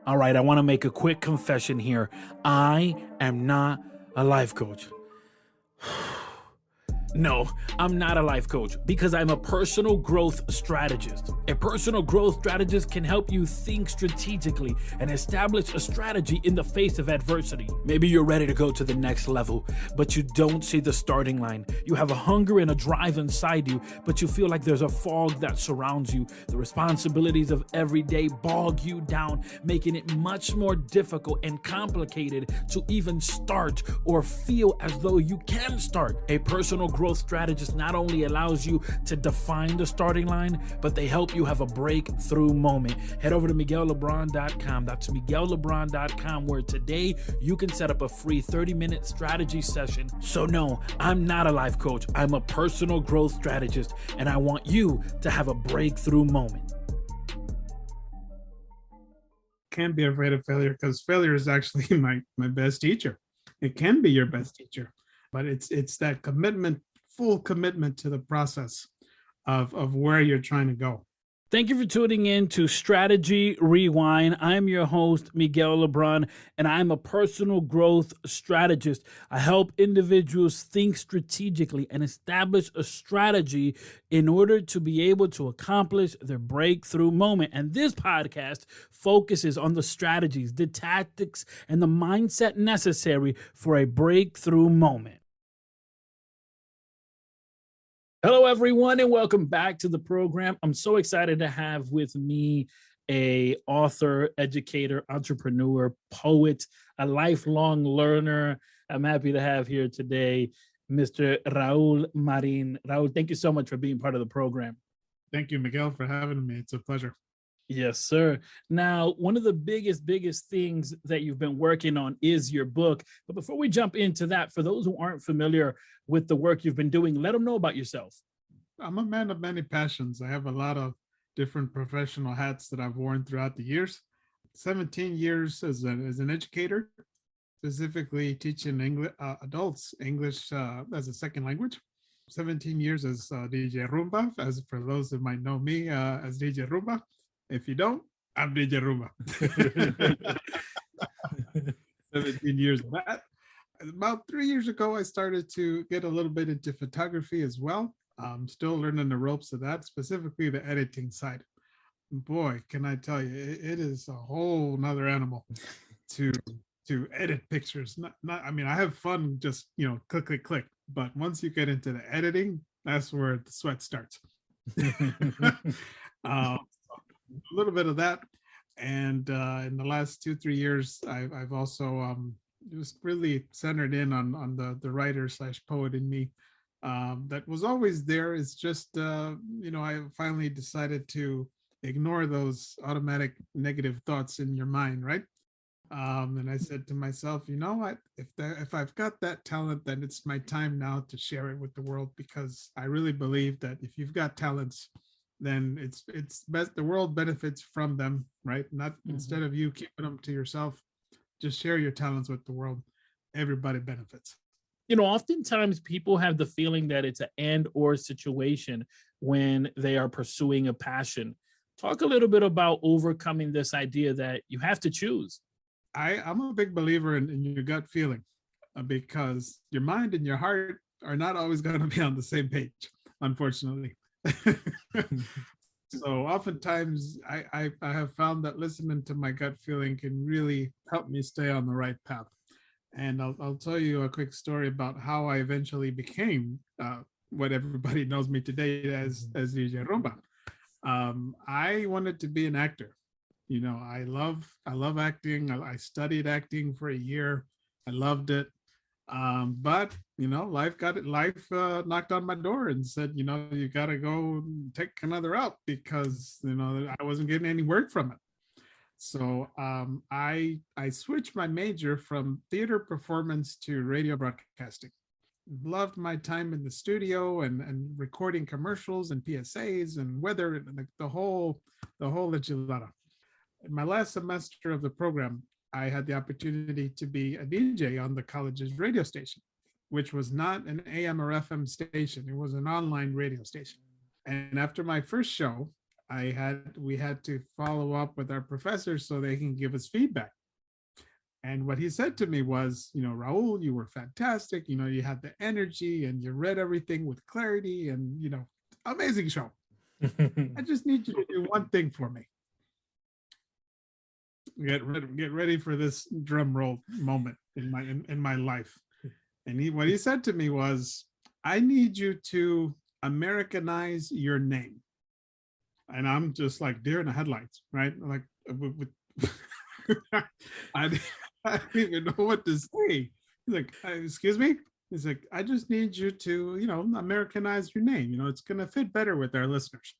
All right, I want to make a quick confession here. I am not a life coach. No, I'm not a life coach because I'm a personal growth strategist. A personal growth strategist can help you think strategically and establish a strategy in the face of adversity. Maybe you're ready to go to the next level, but you don't see the starting line. You have a hunger and a drive inside you, but you feel like there's a fog that surrounds you. The responsibilities of every day bog you down, making it much more difficult and complicated to even start or feel as though you can start. A personal growth strategist not only allows you to define the starting line, but they help you have a breakthrough moment. Head over to MiguelLebron.com. That's MiguelLebron.com, where today you can set up a free 30-minute strategy session. So no, I'm not a life coach. I'm a personal growth strategist, and I want you to have a breakthrough moment. Can't be afraid of failure because failure is actually my best teacher. It can be your best teacher, but it's that commitment, full commitment to the process of where you're trying to go. Thank you for tuning in to Strategy Rewind. I'm your host, Miguel Lebron, and I'm a personal growth strategist. I help individuals think strategically and establish a strategy in order to be able to accomplish their breakthrough moment. And this podcast focuses on the strategies, the tactics, and the mindset necessary for a breakthrough moment. Hello, everyone, and welcome back to the program. I'm so excited to have with me a author, educator, entrepreneur, poet, a lifelong learner. I'm happy to have here today Mr. Raul Marin. Raul, thank you so much for being part of the program. Thank you, Miguel, for having me. It's a pleasure. Yes, sir. Now, one of the biggest things that you've been working on is your book. But before we jump into that, for those who aren't familiar with the work you've been doing, let them know about yourself. I'm a man of many passions. I have a lot of different professional hats that I've worn throughout the years. 17 years as an educator, specifically teaching adults English as a second language. 17 years as DJ Rumba, as for those that might know me as DJ Rumba. If you don't, I'm DJ Rumba. 17 years of that. About 3 years ago, I started to get a little bit into photography as well. I'm still learning the ropes of that, specifically the editing side. Boy, can I tell you, it is a whole nother animal to edit pictures. I mean, I have fun just, click. But once you get into the editing, that's where the sweat starts. A little bit of that, and in the last 2-3 years, I've also just really centered in on the writer / poet in me that was always there. It's just I finally decided to ignore those automatic negative thoughts in your mind, right? And I said to myself, you know what? If I've got that talent, then it's my time now to share it with the world, because I really believe that if you've got talents, then it's best the world benefits from them, right? Not instead of you keeping them to yourself, just share your talents with the world. Everybody benefits. Oftentimes people have the feeling that it's an and or situation when they are pursuing a passion. Talk a little bit about overcoming this idea that you have to choose. I'm a big believer in your gut feeling, because your mind and your heart are not always going to be on the same page, unfortunately. So oftentimes I have found that listening to my gut feeling can really help me stay on the right path. And I'll tell you a quick story about how I eventually became what everybody knows me today as DJ Rumba. I wanted to be an actor. I love acting. I studied acting for a year. I loved it. But life knocked on my door and said, you got to go take another route, because I wasn't getting any word from it. So I switched my major from theater performance to radio broadcasting. Loved my time in the studio and recording commercials and PSAs and weather and the whole enchilada. In my last semester of the program, I had the opportunity to be a DJ on the college's radio station, which was not an AM or FM station. It was an online radio station. And after my first show, we had to follow up with our professors so they can give us feedback. And what he said to me was, Raul, you were fantastic. You had the energy and you read everything with clarity and, amazing show. I just need you to do one thing for me. Get ready for this drum roll moment in my life. And what he said to me was, I need you to Americanize your name. And I'm just like deer in the headlights, right? Like, I don't even know what to say. He's like, excuse me? He's like, I just need you to, Americanize your name. It's going to fit better with our listeners.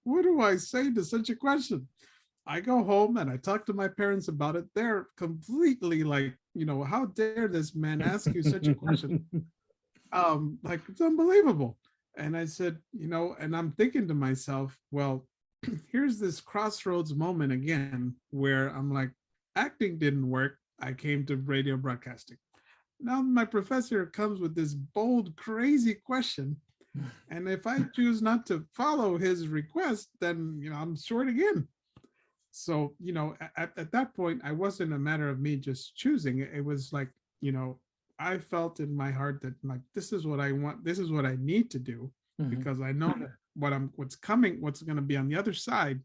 What do I say to such a question? I go home and I talk to my parents about it. They're completely like, how dare this man ask you such a question? Like, it's unbelievable. And I said, and I'm thinking to myself, well, here's this crossroads moment again where I'm like, acting didn't work. I came to radio broadcasting. Now my professor comes with this bold, crazy question. And if I choose not to follow his request, then, I'm short again. So, at that point, I wasn't a matter of me just choosing. It was like, I felt in my heart that like, this is what I want. This is what I need to do because I know that what's going to be on the other side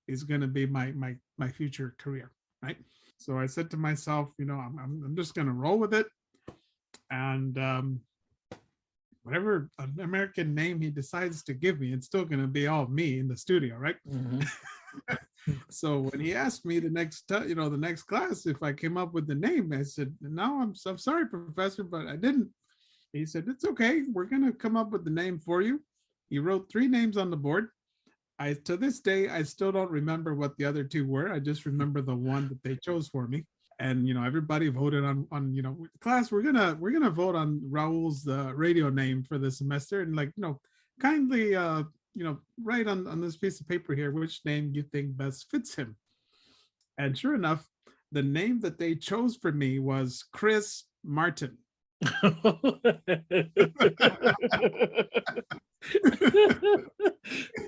is going to be my future career. Right. So I said to myself, I'm just going to roll with it. And whatever American name he decides to give me, it's still going to be all me in the studio. Right. So when he asked me the next class if I came up with the name, I said, no, I'm sorry, professor, but I didn't. He said, it's okay. We're going to come up with the name for you. He wrote 3 names on the board. To this day, I still don't remember what the other 2 were. I just remember the one that they chose for me. And, everybody voted on class, we're going to vote on Raul's radio name for the semester. And like, kindly, write on this piece of paper here, which name you think best fits him. And sure enough, the name that they chose for me was Chris Martin.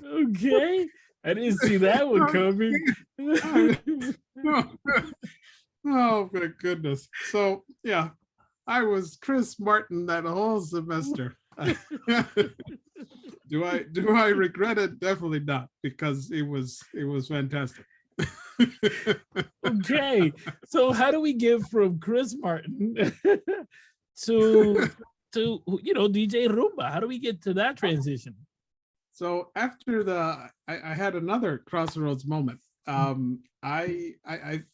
Okay. I didn't see that one coming. Oh my goodness. So yeah, I was Chris Martin that whole semester. Do I regret it? Definitely not, because it was fantastic. Okay. So how do we get from Chris Martin to DJ Rumba? How do we get to that transition? So after I had another crossroads moment. I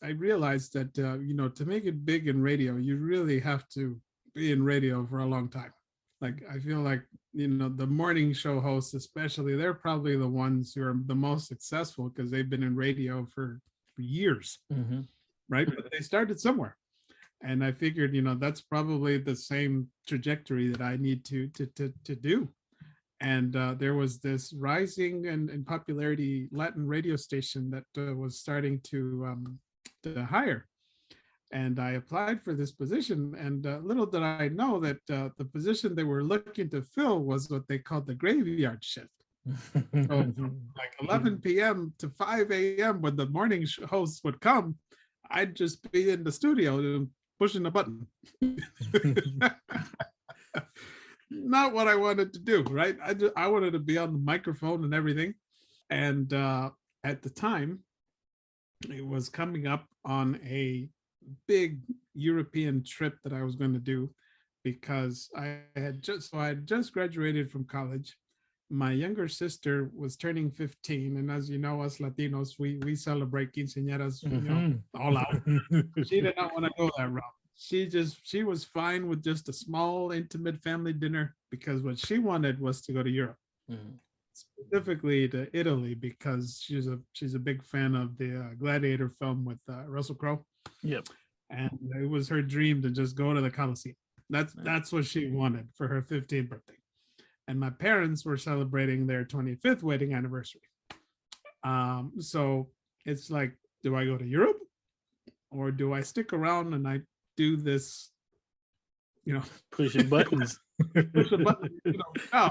realized that to make it big in radio, you really have to be in radio for a long time. Like, I feel like the morning show hosts, especially, they're probably the ones who are the most successful because they've been in radio for years, right? But they started somewhere, and I figured that's probably the same trajectory that I need to do. And there was this rising in popularity Latin radio station that was starting to hire. And I applied for this position. And little did I know that the position they were looking to fill was what they called the graveyard shift. So from like 11 p.m. to 5 a.m. when the morning hosts would come, I'd just be in the studio pushing the button. Not what I wanted to do, right? I wanted to be on the microphone and everything. And at the time, it was coming up on a big European trip that I was going to do, because I had just graduated from college. My younger sister was turning 15, and as you know, us Latinos, we celebrate quinceañeras, all out. She did not want to go that route. She was fine with just a small, intimate family dinner, because what she wanted was to go to Europe, specifically to Italy, because she's a big fan of the Gladiator film with Russell Crowe. Yep. And it was her dream to just go to the Colosseum. That's what she wanted for her 15th birthday. And my parents were celebrating their 25th wedding anniversary. So it's like, do I go to Europe, or do I stick around and I do this, pushing buttons? Push a button, no.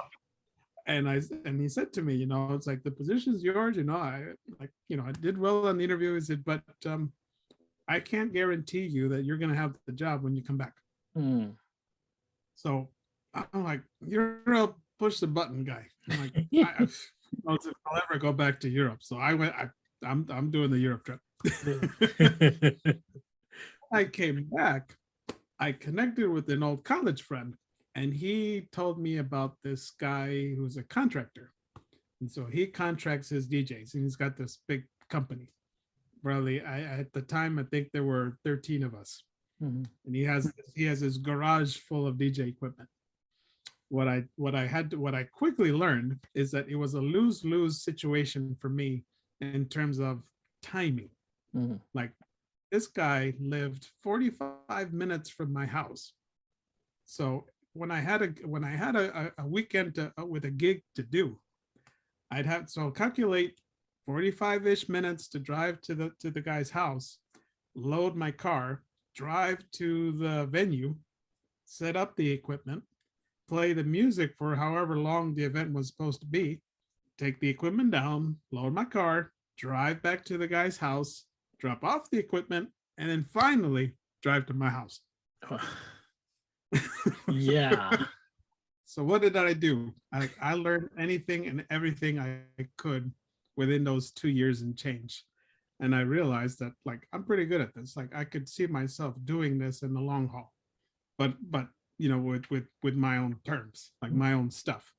And he said to me, it's like the position's yours. I did well on the interview. He said, but I can't guarantee you that you're going to have the job when you come back. Mm. So I'm like, you're a push the button guy. I'm like, I don't know if I'll ever go back to Europe. So I went. I'm doing the Europe trip. I came back. I connected with an old college friend, and he told me about this guy who's a contractor. And so he contracts his DJs, and he's got this big company. Probably, at the time, I think there were 13 of us, and he has his garage full of DJ equipment. What I quickly learned is that it was a lose-lose situation for me in terms of timing. Like, this guy lived 45 minutes from my house. So when I had a weekend with a gig to do, calculate 45-ish minutes to drive to the guy's house, load my car, drive to the venue, set up the equipment, play the music for however long the event was supposed to be, take the equipment down, load my car, drive back to the guy's house, drop off the equipment, and then finally drive to my house. Yeah. So what did I do? I learned anything and everything I could within those 2 years and change. And I realized that, like, I'm pretty good at this. Like, I could see myself doing this in the long haul, but with my own terms, like my own stuff,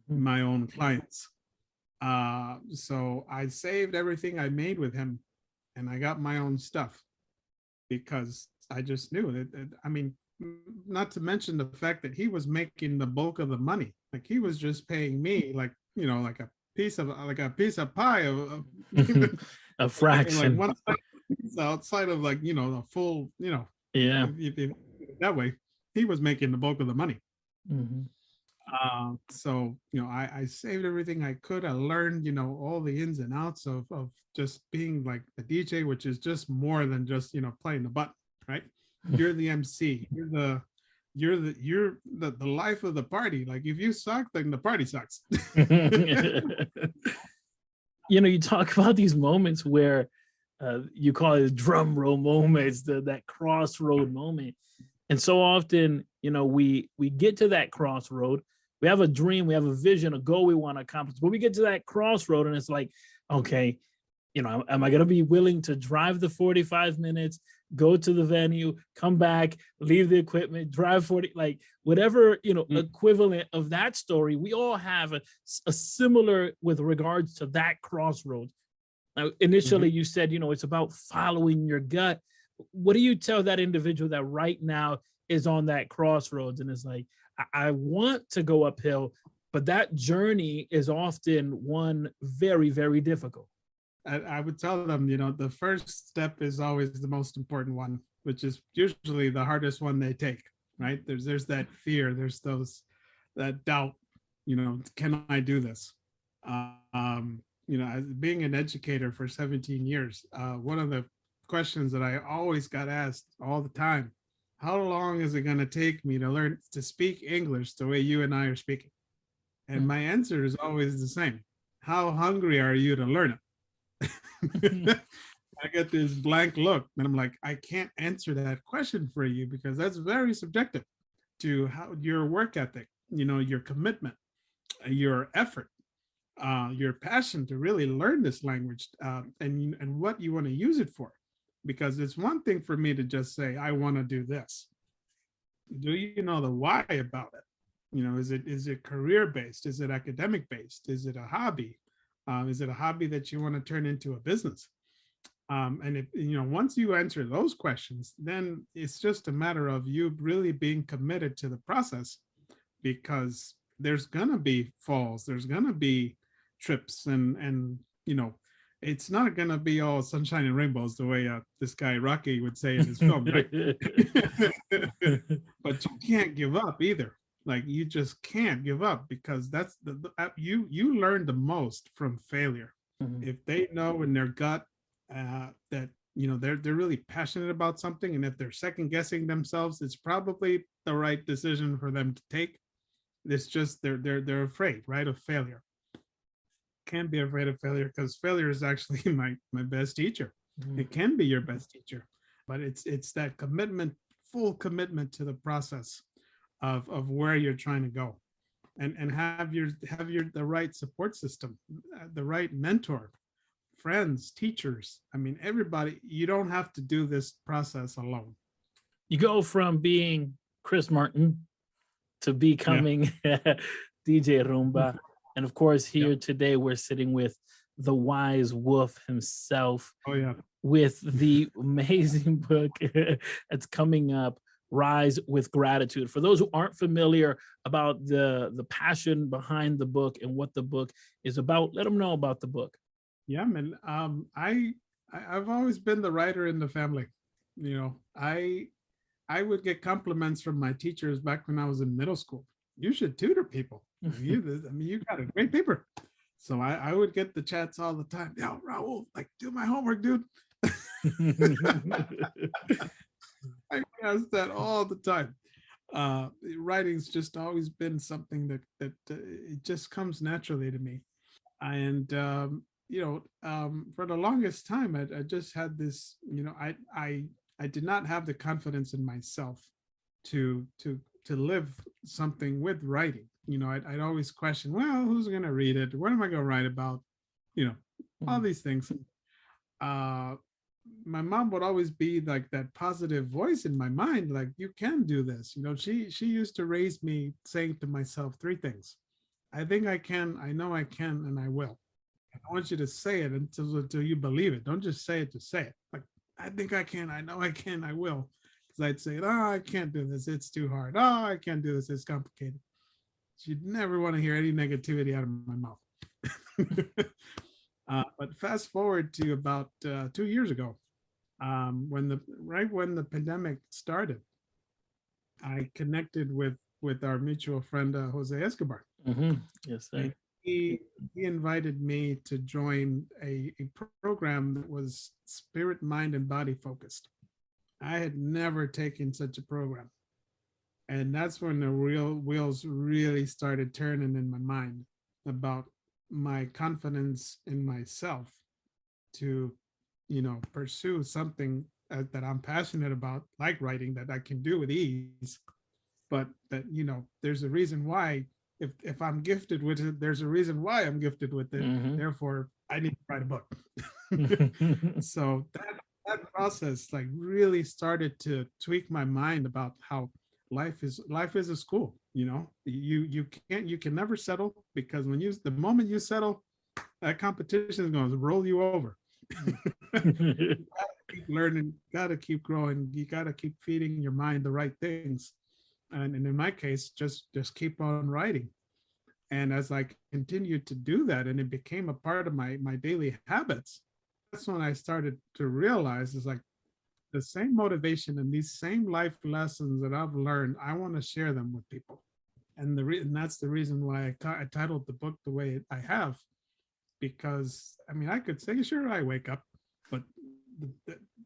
my own clients. So I saved everything I made with him, and I got my own stuff because I just knew that. I mean, not to mention the fact that he was making the bulk of the money. Like, he was just paying me like a piece of pie of a fraction, like one outside of like a full yeah. That way he was making the bulk of the money. So I saved everything I could. I learned all the ins and outs of just being like the DJ, which is just more than just playing the button, right? You're the MC. You're the life of the party. Like, if you suck, then the party sucks. You talk about these moments where you call it drum roll moments, that crossroad moment. And so often, we get to that crossroad. We have a dream, we have a vision, a goal we want to accomplish, but we get to that crossroad and it's like, okay, am I going to be willing to drive the 45 minutes, go to the venue, come back, leave the equipment, drive 40, like whatever, equivalent of that story. We all have a similar with regards to that crossroad. Now, initially you said, it's about following your gut. What do you tell that individual that right now is on that crossroads and is like, I want to go uphill, but that journey is often one very, very difficult? I would tell them, the first step is always the most important one, which is usually the hardest one they take, right? There's that fear, there's that doubt, can I do this? Being an educator for 17 years, one of the questions that I always got asked all the time, how long is it going to take me to learn to speak English the way you and I are speaking? And my answer is always the same. How hungry are you to learn it? I get this blank look and I'm like, I can't answer that question for you because that's very subjective to how your work ethic, your commitment, your effort, your passion to really learn this language, and what you want to use it for. Because it's one thing for me to just say, I want to do this. Do you know the why about it? Is it career based? Is it academic based? Is it a hobby? Is it a hobby that you want to turn into a business? And if once you answer those questions, then it's just a matter of you really being committed to the process, because there's gonna be falls, there's gonna be trips, and it's not gonna be all sunshine and rainbows the way this guy Rocky would say in his film, right? But you can't give up either. Like, you just can't give up, because that's you learn the most from failure. If they know in their gut that they're really passionate about something, and if they're second guessing themselves, it's probably the right decision for them to take. It's just they're afraid, right, of failure. Can't be afraid of failure because failure is actually my best teacher. Mhm. It can be your best teacher, but it's that commitment, full commitment to the process of where you're trying to go, and have your the right support system, the right mentor, friends, teachers. I mean, everybody. You don't have to do this process alone. You go from being Chris Martin to Yeah. becoming DJ Rumba. And of course, Yep. here today, we're sitting with the wise wolf himself Oh yeah. with the amazing book that's coming up, Rise with Gratitude. For those who aren't familiar about the passion behind the book and what the book is about, let them know about the book. Yeah, man. I've always been the writer in the family. You know, I would get compliments from my teachers back when I was in middle school. You should tutor people. I mean, you got a great paper. So I would get the chats all the time. Yo, Raul, like, do my homework, dude. I ask that all the time. Writing's just always been something that it just comes naturally to me. And for the longest time, I just had this. I did not have the confidence in myself to live something with writing. I'd always question, well, who's going to read it? What am I going to write about? All these things. My mom would always be like that positive voice in my mind, like, you can do this. She used to raise me saying to myself three things: I think I can, I know I can, and I will. I want you to say it until you believe it. Don't just say it to say it. Like, I think I can, I know I can, I will. Because I'd say, oh, I can't do this. It's too hard. Oh, I can't do this. It's complicated. You'd never want to hear any negativity out of my mouth. But fast forward to about 2 years ago, when the pandemic started, I connected with our mutual friend Jose Escobar. Mm-hmm. Yes, sir. And he invited me to join a program that was spirit, mind, and body focused. I had never taken such a program. And that's when the real wheels really started turning in my mind about my confidence in myself to, pursue something that I'm passionate about, like writing, that I can do with ease. But that, there's a reason why. If I'm gifted with it, there's a reason why I'm gifted with it. Mm-hmm. Therefore, I need to write a book. So that process like really started to tweak my mind about how life is a school. You can never settle, because the moment you settle, that competition is going to roll you over. You gotta keep learning, gotta keep growing, you gotta keep feeding your mind the right things. And in my case, just keep on writing. And as I continued to do that, and it became a part of my daily habits, that's when I started to realize, is like, the same motivation and these same life lessons that I've learned, I want to share them with people. And that's the reason why I titled the book the way I have. Because I mean, I could say, sure, I wake up, but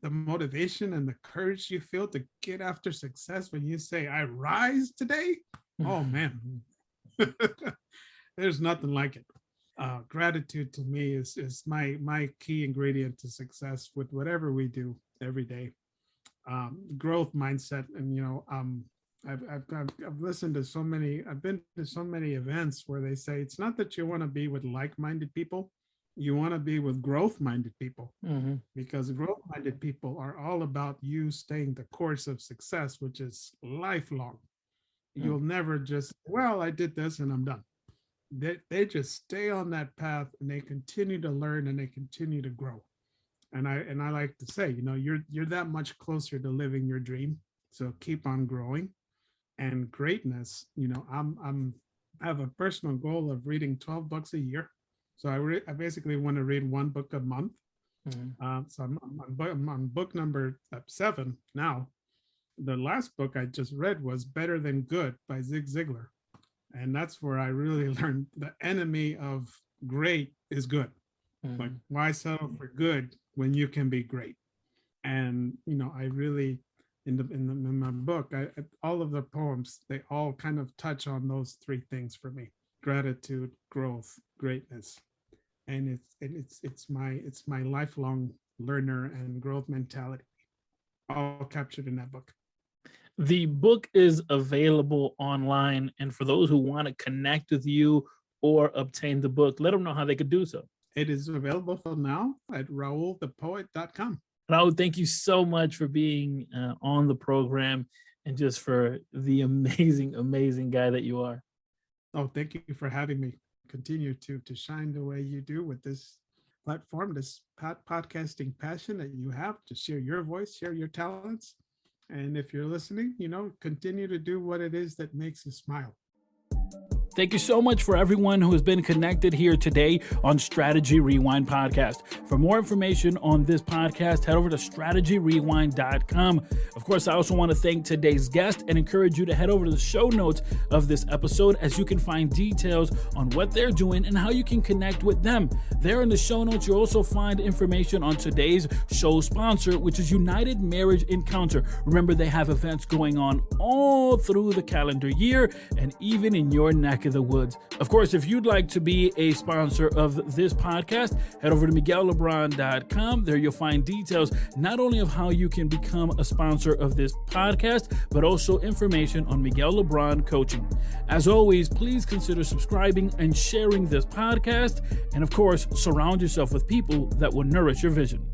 the motivation and the courage you feel to get after success when you say, I rise today, oh man, there's nothing like it. Gratitude to me is my key ingredient to success with whatever we do every day. Growth mindset, and I've listened to so many. I've been to so many events where they say it's not that you want to be with like-minded people, you want to be with growth-minded people, Mm-hmm. because growth-minded people are all about you staying the course of success, which is lifelong. You'll never just, well, I did this and I'm done. They just stay on that path, and they continue to learn, and they continue to grow. And I like to say, you're that much closer to living your dream. So keep on growing. And greatness, I have a personal goal of reading 12 books a year. So I basically want to read one book a month. Mm-hmm. So I'm on book number 7 now. The last book I just read was Better Than Good by Zig Ziglar. And that's where I really learned the enemy of great is good. Mm-hmm. Like, why settle for good when you can be great? And I really in my book, all of the poems, they all kind of touch on those three things for me: gratitude, growth, greatness. And it's my lifelong learner and growth mentality, all captured in that book. The book is available online, and for those who want to connect with you or obtain the book, let them know how they could do so. It is available for now at raulthepoet.com. Raul, thank you so much for being on the program and just for the amazing, amazing guy that you are. Oh, thank you for having me. Continue to shine the way you do with this platform, this podcasting passion that you have to share your voice, share your talents. And if you're listening, continue to do what it is that makes you smile. Thank you so much for everyone who has been connected here today on Strategy Rewind Podcast. For more information on this podcast, head over to strategyrewind.com. Of course, I also want to thank today's guest and encourage you to head over to the show notes of this episode, as you can find details on what they're doing and how you can connect with them. There in the show notes, you'll also find information on today's show sponsor, which is United Marriage Encounter. Remember, they have events going on all through the calendar year and even in your neck of the woods. Of course, if you'd like to be a sponsor of this podcast, head over to miguellebron.com. There you'll find details not only of how you can become a sponsor of this podcast, but also information on Miguel Lebron coaching. As always, please consider subscribing and sharing this podcast. And of course, surround yourself with people that will nourish your vision.